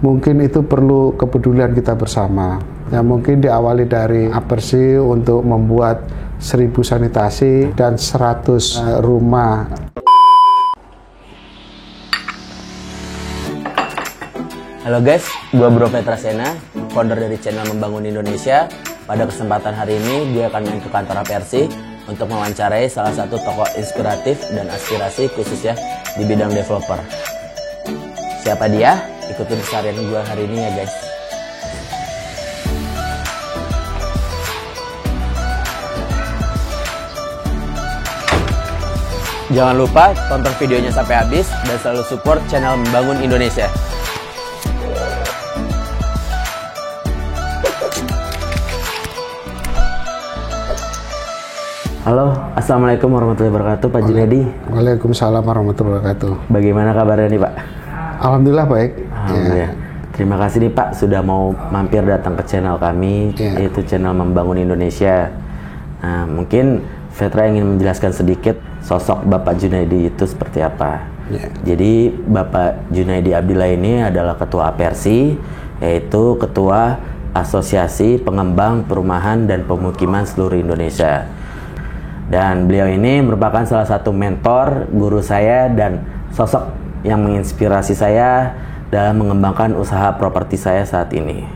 mungkin itu perlu kepedulian kita bersama. Ya mungkin diawali dari Apersi untuk membuat 1000 sanitasi dan 100 rumah. Halo guys, gua Bro Petra Sena, founder dari channel Membangun Indonesia. Pada kesempatan hari ini, gue akan main ke kantor Apersi untuk mewawancarai salah satu tokoh inspiratif dan aspirasi khususnya di bidang developer. Siapa dia? Ikutin keseharian gue hari ini ya guys. Jangan lupa tonton videonya sampai habis dan selalu support channel Membangun Indonesia. Halo, Assalamualaikum warahmatullahi wabarakatuh, Pak Junaidi. Waalaikumsalam warahmatullahi wabarakatuh. Bagaimana kabarnya nih Pak? Alhamdulillah baik. Alhamdulillah. Ya. Terima kasih nih Pak sudah mau mampir datang ke channel kami, yaitu channel Membangun Indonesia. Nah, mungkin Petra ingin menjelaskan sedikit sosok Bapak Junaidi itu seperti apa. Jadi Bapak Junaidi Abdillah ini adalah Ketua Apersi, yaitu Ketua Asosiasi Pengembang Perumahan dan Pemukiman Seluruh Indonesia. Dan beliau ini merupakan salah satu mentor, guru saya, dan sosok yang menginspirasi saya dalam mengembangkan usaha properti saya saat ini.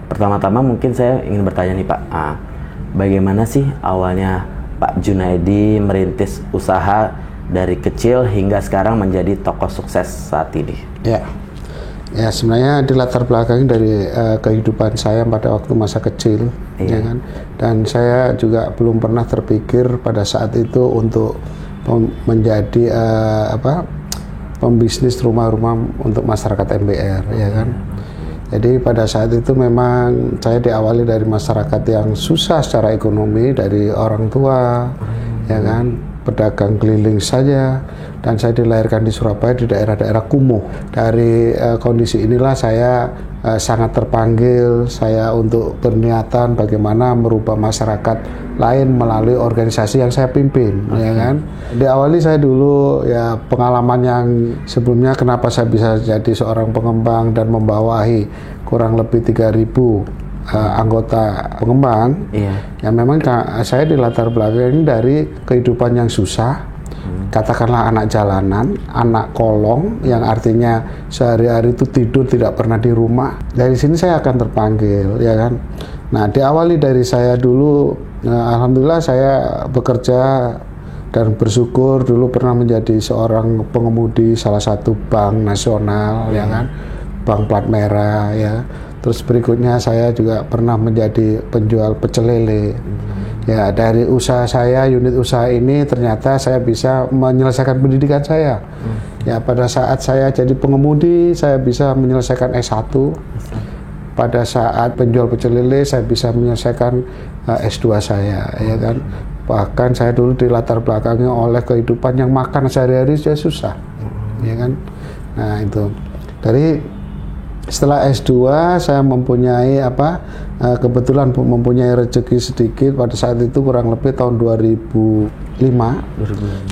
Pertama-tama mungkin saya ingin bertanya nih Pak, bagaimana sih awalnya Pak Junaidi merintis usaha dari kecil hingga sekarang menjadi tokoh sukses saat ini? Ya sebenarnya di latar belakang dari kehidupan saya pada waktu masa kecil, ya kan. Dan saya juga belum pernah terpikir pada saat itu untuk menjadi pembisnis rumah-rumah untuk masyarakat MBR, ya kan. Jadi pada saat itu memang saya diawali dari masyarakat yang susah secara ekonomi, dari orang tua, ya kan, pedagang keliling saja. Dan saya dilahirkan di Surabaya di daerah-daerah kumuh. Dari kondisi inilah saya sangat terpanggil saya untuk berniatan bagaimana merubah masyarakat lain melalui organisasi yang saya pimpin, ya kan. Diawali saya dulu ya pengalaman yang sebelumnya kenapa saya bisa jadi seorang pengembang dan membawahi kurang lebih 3.000 anggota pengembang. Ya memang saya di latar belakang dari kehidupan yang susah. Katakanlah anak jalanan, anak kolong, yang artinya sehari-hari itu tidur tidak pernah di rumah. Dari sini saya akan terpanggil, ya kan. Nah, diawali dari saya dulu, alhamdulillah saya bekerja dan bersyukur dulu pernah menjadi seorang pengemudi salah satu bank nasional, ya kan, bank plat merah, ya. Terus berikutnya saya juga pernah menjadi penjual pecel lele. Ya, dari usaha saya, unit usaha ini ternyata saya bisa menyelesaikan pendidikan saya. Ya, pada saat saya jadi pengemudi, saya bisa menyelesaikan S1. Pada saat penjual pecel lele, saya bisa menyelesaikan S2 saya, ya kan. Bahkan saya dulu di latar belakangnya oleh kehidupan yang makan sehari-hari saya susah, ya kan. Nah, itu. Setelah S2 saya mempunyai kebetulan mempunyai rezeki sedikit pada saat itu kurang lebih tahun 2005.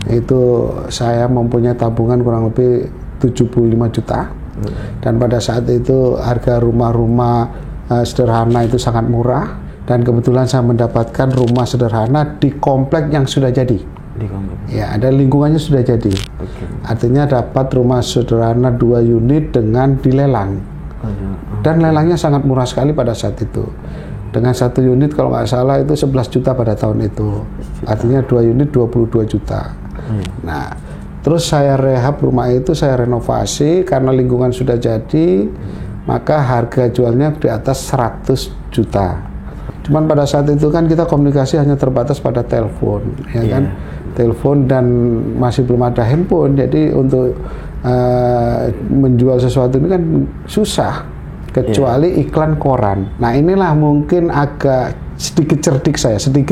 Itu saya mempunyai tabungan kurang lebih 75 juta. Dan pada saat itu harga rumah-rumah sederhana itu sangat murah, dan kebetulan saya mendapatkan rumah sederhana di komplek yang sudah jadi. Ya, ada lingkungannya sudah jadi. Artinya dapat rumah sederhana 2 unit dengan dilelang. Dan lelangnya sangat murah sekali pada saat itu. Dengan 1 unit kalau nggak salah itu 11 juta pada tahun itu. Artinya 2 unit 22 juta. Nah, terus saya rehab rumah itu, saya renovasi karena lingkungan sudah jadi, maka harga jualnya di atas 100 juta. Cuman pada saat itu kan kita komunikasi hanya terbatas pada telepon, ya kan? Telepon dan masih belum ada handphone. Jadi untuk menjual sesuatu ini kan susah, kecuali iklan koran. Nah, inilah mungkin agak sedikit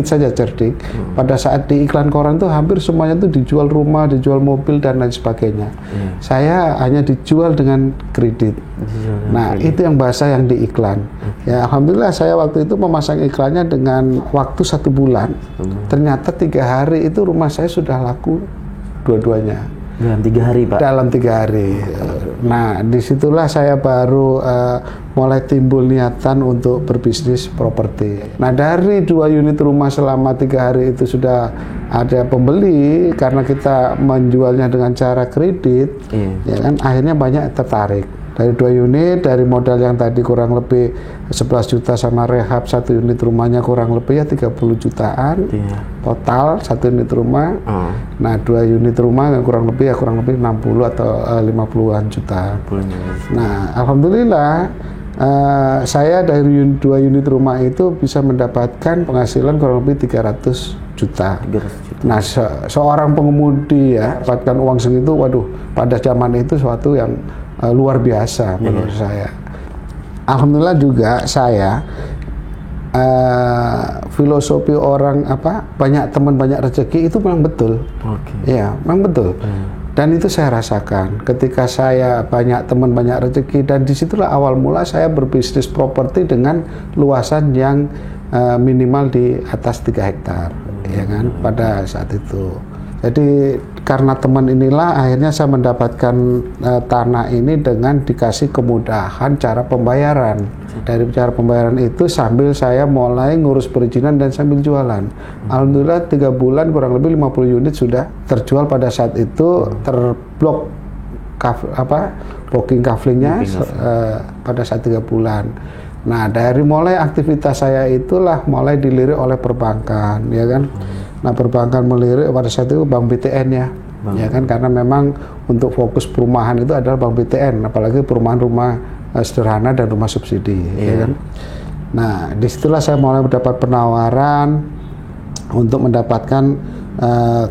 saja cerdik. Pada saat di iklan koran tuh hampir semuanya tuh dijual rumah, dijual mobil dan lain sebagainya. Saya hanya dijual dengan kredit. Nah, itu yang bahasa yang di iklan. Ya, alhamdulillah saya waktu itu memasang iklannya dengan waktu 1 bulan. Ternyata 3 hari itu rumah saya sudah laku dua-duanya. Dalam 3 hari, Pak? Dalam 3 hari. Nah, disitulah saya baru mulai timbul niatan untuk berbisnis properti. Nah, dari 2 unit rumah selama 3 hari itu sudah ada pembeli karena kita menjualnya dengan cara kredit, ya kan, akhirnya banyak tertarik. Dari 2 unit, dari modal yang tadi kurang lebih 11 juta sama rehab 1 unit rumahnya kurang lebih ya 30 jutaan total 1 unit rumah. Nah, 2 unit rumah kurang lebih 60 atau 50-an juta. Nah, alhamdulillah saya dari 2 unit rumah itu bisa mendapatkan penghasilan kurang lebih 300 juta. Nah, seorang pengemudi ya dapatkan uang segitu, waduh, pada zaman itu suatu yang luar biasa menurut saya. Alhamdulillah juga saya filosofi orang banyak teman banyak rezeki itu memang betul. Ya, memang betul. Dan itu saya rasakan ketika saya banyak teman banyak rezeki, dan disitulah awal mula saya berbisnis properti dengan luasan yang minimal di atas 3 hektar, ya kan, pada saat itu. Jadi karena teman inilah akhirnya saya mendapatkan tanah ini dengan dikasih kemudahan cara pembayaran. Dari cara pembayaran itu sambil saya mulai ngurus perizinan dan sambil jualan. Alhamdulillah 3 bulan kurang lebih 50 unit sudah terjual pada saat itu, terblok booking kaflingnya pada saat 3 bulan. Nah, dari mulai aktivitas saya itulah mulai dilirik oleh perbankan, ya kan. Nah, perbankan melirik pada saat itu Bank BTN ya, ya kan, karena memang untuk fokus perumahan itu adalah Bank BTN, apalagi perumahan rumah sederhana dan rumah subsidi, ya kan. Nah, disitulah saya mulai mendapat penawaran untuk mendapatkan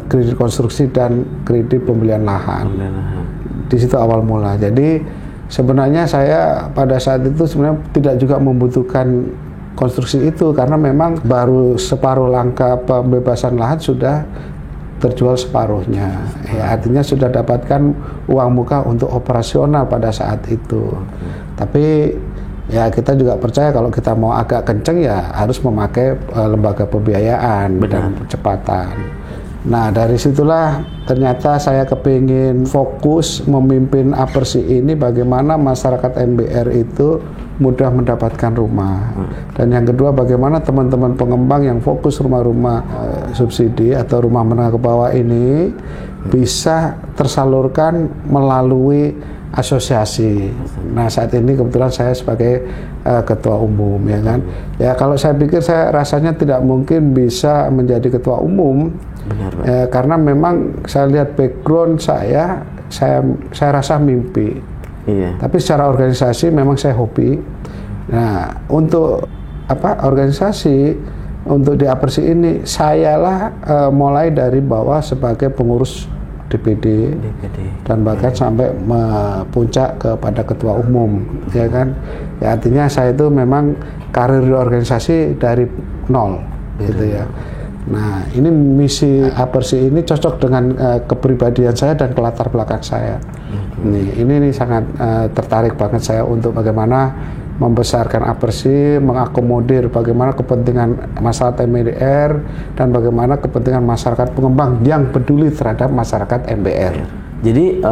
kredit konstruksi dan kredit pembelian lahan. Di situ awal mula. Jadi sebenarnya saya pada saat itu sebenarnya tidak juga membutuhkan konstruksi itu, karena memang baru separuh langkah pembebasan lahan sudah terjual separuhnya. Ya, artinya sudah dapatkan uang muka untuk operasional pada saat itu. Tapi ya kita juga percaya kalau kita mau agak kenceng ya harus memakai lembaga pembiayaan dan percepatan. Nah, dari situlah ternyata saya kepingin fokus memimpin Apersi ini bagaimana masyarakat MBR itu mudah mendapatkan rumah. Dan yang kedua, bagaimana teman-teman pengembang yang fokus rumah-rumah subsidi atau rumah menengah ke bawah ini bisa tersalurkan melalui asosiasi. Nah, saat ini kebetulan saya sebagai ketua umum, ya kan. Ya, kalau saya pikir saya rasanya tidak mungkin bisa menjadi ketua umum. Benar, karena memang saya lihat background saya rasa mimpi. Tapi secara organisasi memang saya hobi. Nah, untuk organisasi untuk di Apersi ini sayalah mulai dari bawah sebagai pengurus DPD. Dan bahkan sampai puncak kepada ketua umum, ya kan. Ya, artinya saya itu memang karir di organisasi dari nol, gitu ya. Nah, ini misi Apersi ini cocok dengan kepribadian saya dan latar belakang saya. Ini sangat tertarik banget saya untuk bagaimana membesarkan Apersi, mengakomodir bagaimana kepentingan masyarakat MBR dan bagaimana kepentingan masyarakat pengembang yang peduli terhadap masyarakat MBR. Jadi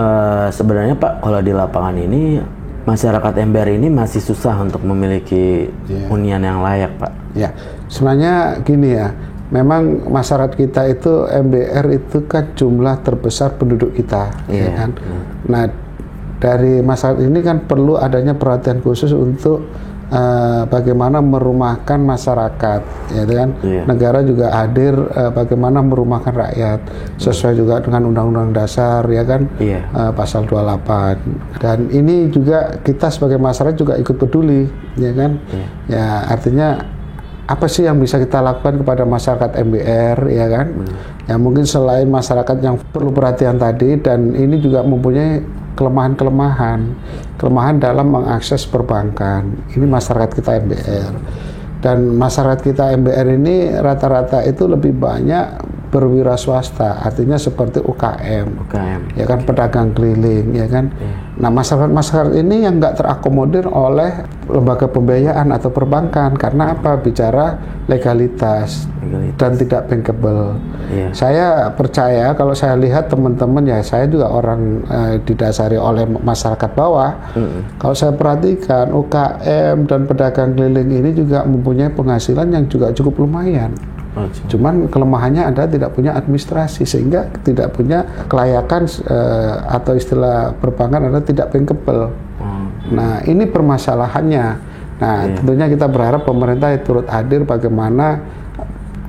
sebenarnya Pak, kalau di lapangan ini masyarakat MBR ini masih susah untuk memiliki hunian yang layak, Pak. Ya, sebenarnya gini ya. Memang masyarakat kita itu MBR itu kan jumlah terbesar penduduk kita, ya kan. Nah, dari masyarakat ini kan perlu adanya perhatian khusus untuk bagaimana merumahkan masyarakat, ya kan. Negara juga hadir bagaimana merumahkan rakyat sesuai juga dengan Undang-Undang Dasar, ya kan, pasal 28. Dan ini juga kita sebagai masyarakat juga ikut peduli, ya kan. Ya, artinya apa sih yang bisa kita lakukan kepada masyarakat MBR, ya kan? Ya, mungkin selain masyarakat yang perlu perhatian tadi, dan ini juga mempunyai kelemahan dalam mengakses perbankan. Ini masyarakat kita MBR. Dan masyarakat kita MBR ini rata-rata itu lebih banyak berwira swasta, artinya seperti UKM, ya kan, pedagang keliling, ya kan. Nah, masyarakat ini yang nggak terakomodir oleh lembaga pembiayaan atau perbankan, karena apa? Bicara legalitas dan tidak bankable. Saya percaya kalau saya lihat teman-teman, ya saya juga orang didasari oleh masyarakat bawah. Kalau saya perhatikan UKM dan pedagang keliling ini juga mempunyai penghasilan yang juga cukup lumayan. Cuman kelemahannya adalah tidak punya administrasi, sehingga tidak punya kelayakan atau istilah perbankan adalah tidak bankable. Nah, ini permasalahannya. Nah, tentunya kita berharap pemerintah turut hadir bagaimana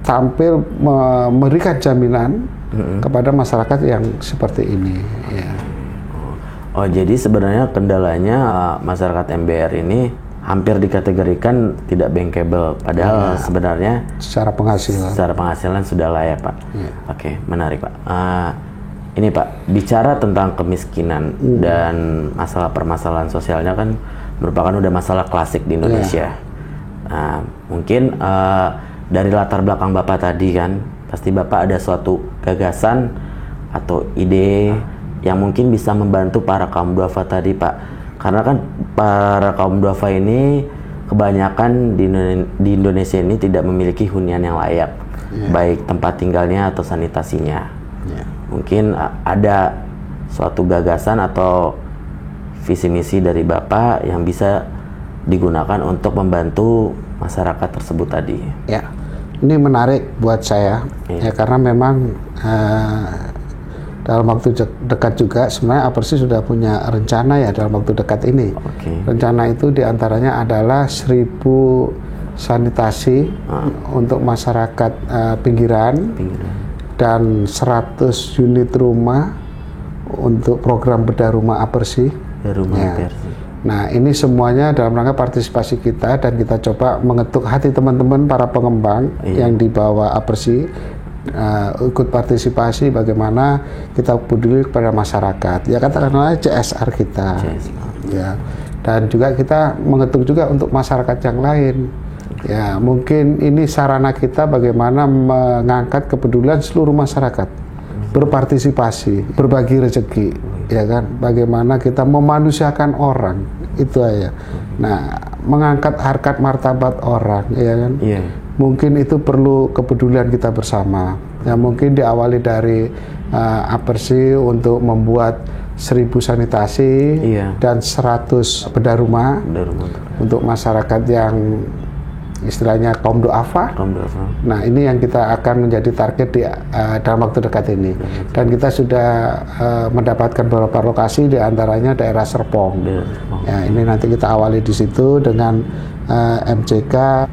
tampil memberikan jaminan kepada masyarakat yang seperti ini. Ya. Oh, jadi sebenarnya kendalanya masyarakat MBR ini hampir dikategorikan tidak bankable, padahal sebenarnya secara penghasilan sudah layak, Pak. Oke, menarik, Pak. Ini Pak, bicara tentang kemiskinan dan masalah permasalahan sosialnya kan merupakan udah masalah klasik di Indonesia. Mungkin dari latar belakang Bapak tadi kan, pasti Bapak ada suatu gagasan atau ide yang mungkin bisa membantu para kaum duafa tadi, Pak. Karena kan para kaum duafa ini kebanyakan di Indonesia ini tidak memiliki hunian yang layak, baik tempat tinggalnya atau sanitasinya. Mungkin ada suatu gagasan atau visi misi dari Bapak yang bisa digunakan untuk membantu masyarakat tersebut tadi. Ya, ini menarik buat saya, ya karena memang dalam waktu dekat juga sebenarnya Apersi sudah punya rencana ya dalam waktu dekat ini. Rencana itu diantaranya adalah 1000 sanitasi untuk masyarakat pinggiran dan 100 unit rumah untuk program bedah rumah Apersi. Nah, ini semuanya dalam rangka partisipasi kita, dan kita coba mengetuk hati teman-teman para pengembang yang di bawah Apersi. Ikut partisipasi bagaimana kita peduli kepada masyarakat, ya katakanlah CSR kita, ya, dan juga kita mengetuk juga untuk masyarakat yang lain, ya mungkin ini sarana kita bagaimana mengangkat kepedulian seluruh masyarakat, berpartisipasi, berbagi rezeki, ya kan, bagaimana kita memanusiakan orang, itu aja. Nah, mengangkat harkat martabat orang, ya kan. Mungkin itu perlu kepedulian kita bersama. Ya, mungkin diawali dari Apersi untuk membuat 1000 sanitasi dan 100 bedah rumah untuk masyarakat yang istilahnya kaum duafa. Nah, ini yang kita akan menjadi target di dalam waktu dekat ini. Dan kita sudah mendapatkan beberapa lokasi, di antaranya daerah Serpong. Ya, ini nanti kita awali di situ dengan MCK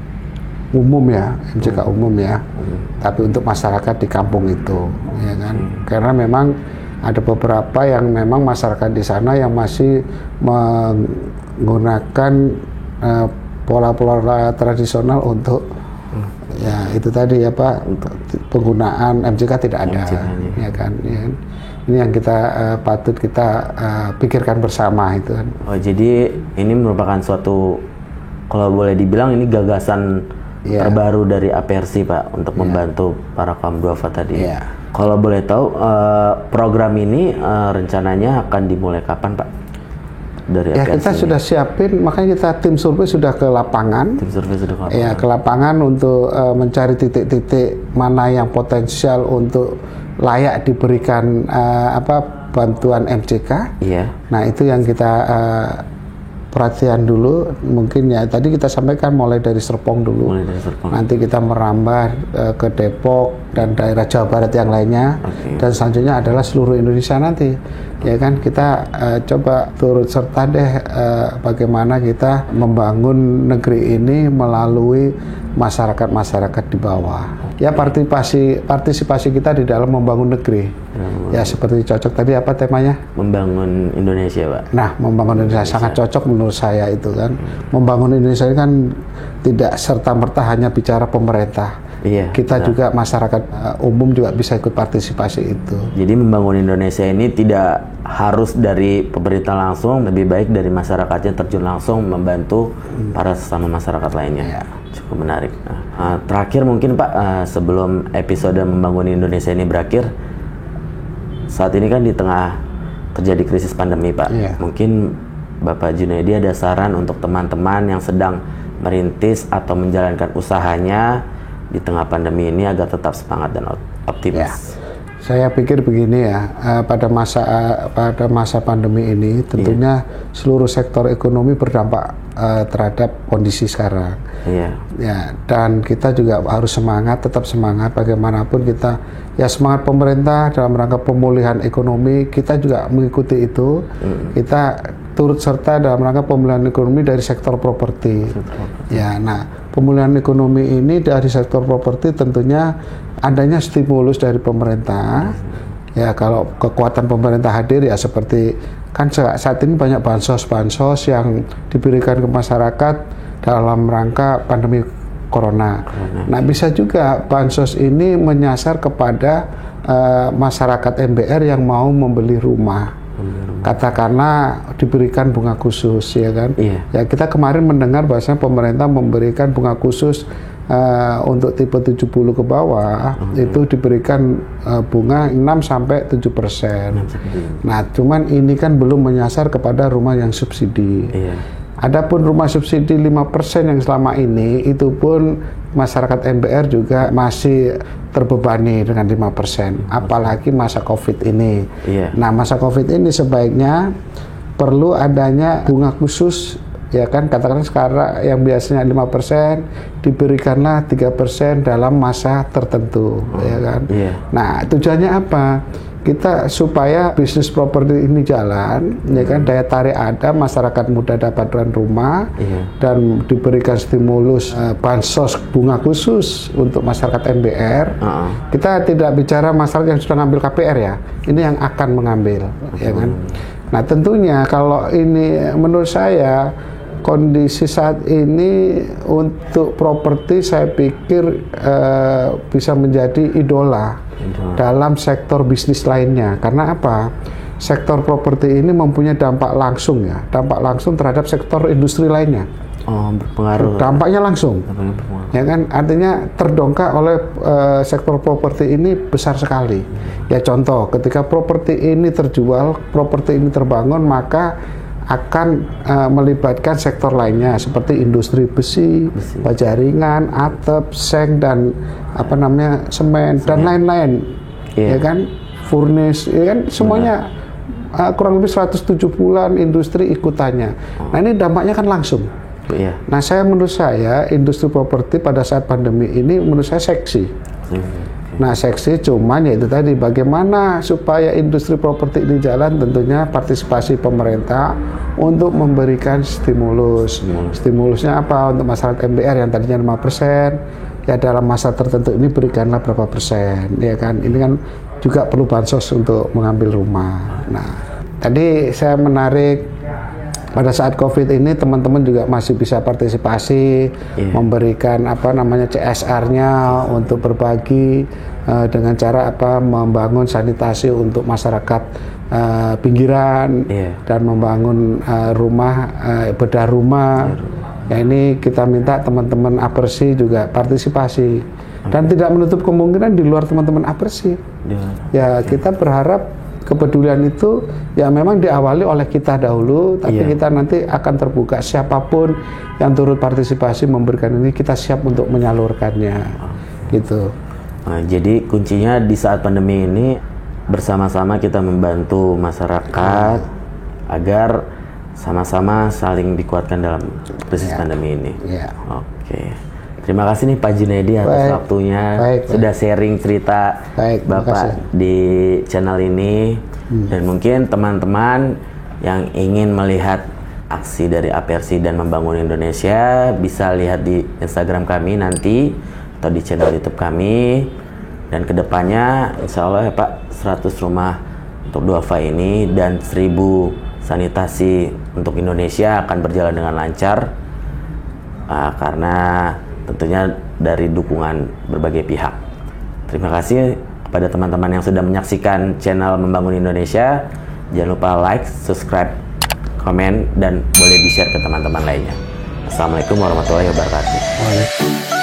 umum ya, MCK umum ya, tapi untuk masyarakat di kampung itu, ya kan, karena memang ada beberapa yang memang masyarakat di sana yang masih menggunakan pola-pola tradisional untuk ya itu tadi ya Pak, untuk penggunaan MCK tidak ada, ya kan, ya. Ini yang kita patut kita pikirkan bersama itu kan. Oh, jadi ini merupakan suatu, kalau boleh dibilang ini gagasan terbaru dari Apersi Pak untuk membantu para kaum duafa tadi. Kalau boleh tahu program ini rencananya akan dimulai kapan Pak? Dari Apersi kita sudah siapin, makanya kita tim survei sudah ke lapangan. Ya, ke lapangan untuk mencari titik-titik mana yang potensial untuk layak diberikan bantuan MCK. Nah, itu yang kita perhatian dulu, mungkin ya tadi kita sampaikan mulai dari Serpong dulu, nanti kita merambah ke Depok dan daerah Jawa Barat yang lainnya, dan selanjutnya adalah seluruh Indonesia nanti, ya kan, kita coba turut serta deh bagaimana kita membangun negeri ini melalui masyarakat-masyarakat di bawah. Ya, partisipasi kita di dalam membangun negeri. Ya, seperti cocok tadi apa temanya? Membangun Indonesia, Pak. Nah, membangun Indonesia sangat cocok menurut saya itu kan. Membangun Indonesia ini kan tidak serta-merta hanya bicara pemerintah, Iya, kita benar. juga masyarakat umum juga bisa ikut partisipasi itu. Jadi membangun Indonesia ini tidak harus dari pemerintah langsung, lebih baik dari masyarakatnya terjun langsung membantu para sesama masyarakat lainnya. Iya. Cukup menarik. Terakhir mungkin Pak, sebelum episode membangun Indonesia ini berakhir, saat ini kan di tengah terjadi krisis pandemi Pak. Iya. Mungkin Bapak Junaidi ada saran untuk teman-teman yang sedang merintis atau menjalankan usahanya di tengah pandemi ini agar tetap semangat dan optimis. Ya. Saya pikir begini ya, pada masa pandemi ini tentunya seluruh sektor ekonomi berdampak terhadap kondisi sekarang. Iya. Ya, dan kita juga harus semangat, tetap semangat bagaimanapun kita. Ya, semangat pemerintah dalam rangka pemulihan ekonomi, kita juga mengikuti itu. Kita turut serta dalam rangka pemulihan ekonomi dari sektor properti. Ya, nah, pemulihan ekonomi ini dari sektor properti tentunya adanya stimulus dari pemerintah. Ya, kalau kekuatan pemerintah hadir ya seperti kan saat ini banyak bansos yang diberikan ke masyarakat dalam rangka pandemi corona. Nah, bisa juga bansos ini menyasar kepada masyarakat MBR yang mau membeli rumah. Katakanlah diberikan bunga khusus, ya kan? Iya. Ya, kita kemarin mendengar bahwasanya pemerintah memberikan bunga khusus untuk tipe 70 ke bawah itu diberikan bunga 6-7%. Nah, cuman ini kan belum menyasar kepada rumah yang subsidi. Iya. Adapun rumah subsidi 5% yang selama ini itu pun masyarakat MBR juga masih terbebani dengan 5%, apalagi masa Covid ini. Iya. Nah, masa Covid ini sebaiknya perlu adanya bunga khusus, ya kan, katakan sekarang yang biasanya 5% diberikanlah 3% dalam masa tertentu, ya kan. Iya. Nah, tujuannya apa? Kita supaya bisnis properti ini jalan, ya kan, daya tarik ada, masyarakat mudah dapatkan rumah, dan diberikan stimulus bansos bunga khusus untuk masyarakat MBR. Kita tidak bicara masyarakat yang sudah ngambil KPR ya, ini yang akan mengambil, ya kan. Nah, tentunya kalau ini menurut saya kondisi saat ini untuk properti saya pikir bisa menjadi idola dalam sektor bisnis lainnya. Karena apa? Sektor properti ini mempunyai dampak langsung ya, dampak langsung terhadap sektor industri lainnya. Oh, berpengaruh. Dampaknya langsung. Ya kan, artinya terdongkrak oleh sektor properti ini besar sekali. Ya, contoh, ketika properti ini terjual, properti ini terbangun, maka akan melibatkan sektor lainnya seperti industri besi, baja ringan, atap, seng, dan semen dan lain-lain, ya kan, furnis, ya kan, semuanya kurang lebih 170-an industri ikutannya. Nah, ini dampaknya kan langsung. Nah, menurut saya industri properti pada saat pandemi ini menurut saya seksi. Nah, seksi, cuman ya itu tadi, bagaimana supaya industri properti ini jalan, tentunya partisipasi pemerintah untuk memberikan stimulus. Stimulusnya apa? Untuk masyarakat MBR yang tadinya 5%, ya dalam masa tertentu ini berikanlah berapa persen, ya kan. Ini kan juga perlu bansos untuk mengambil rumah. Nah, tadi saya menarik pada saat Covid ini teman-teman juga masih bisa partisipasi, memberikan CSR-nya untuk berbagi dengan cara membangun sanitasi untuk masyarakat pinggiran, dan membangun rumah, bedah rumah. Ya, ini kita minta teman-teman Apersi juga partisipasi, dan tidak menutup kemungkinan di luar teman-teman Apersi. Ya, kita berharap kepedulian itu ya memang diawali oleh kita dahulu, tapi kita nanti akan terbuka, siapapun yang turut partisipasi memberikan ini, kita siap untuk menyalurkannya, gitu. Nah, jadi kuncinya di saat pandemi ini bersama-sama kita membantu masyarakat agar sama-sama saling dikuatkan dalam krisis pandemi ini. Oke. Terima kasih nih Pak Junaidi atas waktunya, sudah sharing cerita Bapak di channel ini. Dan mungkin teman-teman yang ingin melihat aksi dari Apersi dan Membangun Indonesia bisa lihat di Instagram kami nanti atau di channel YouTube kami. Dan kedepannya insya Allah ya Pak, 100 rumah untuk duafa ini dan 1000 sanitasi untuk Indonesia akan berjalan dengan lancar, karena tentunya dari dukungan berbagai pihak. Terima kasih kepada teman-teman yang sudah menyaksikan channel Membangun Indonesia. Jangan lupa like, subscribe, komen, dan boleh di-share ke teman-teman lainnya. Assalamualaikum warahmatullahi wabarakatuh.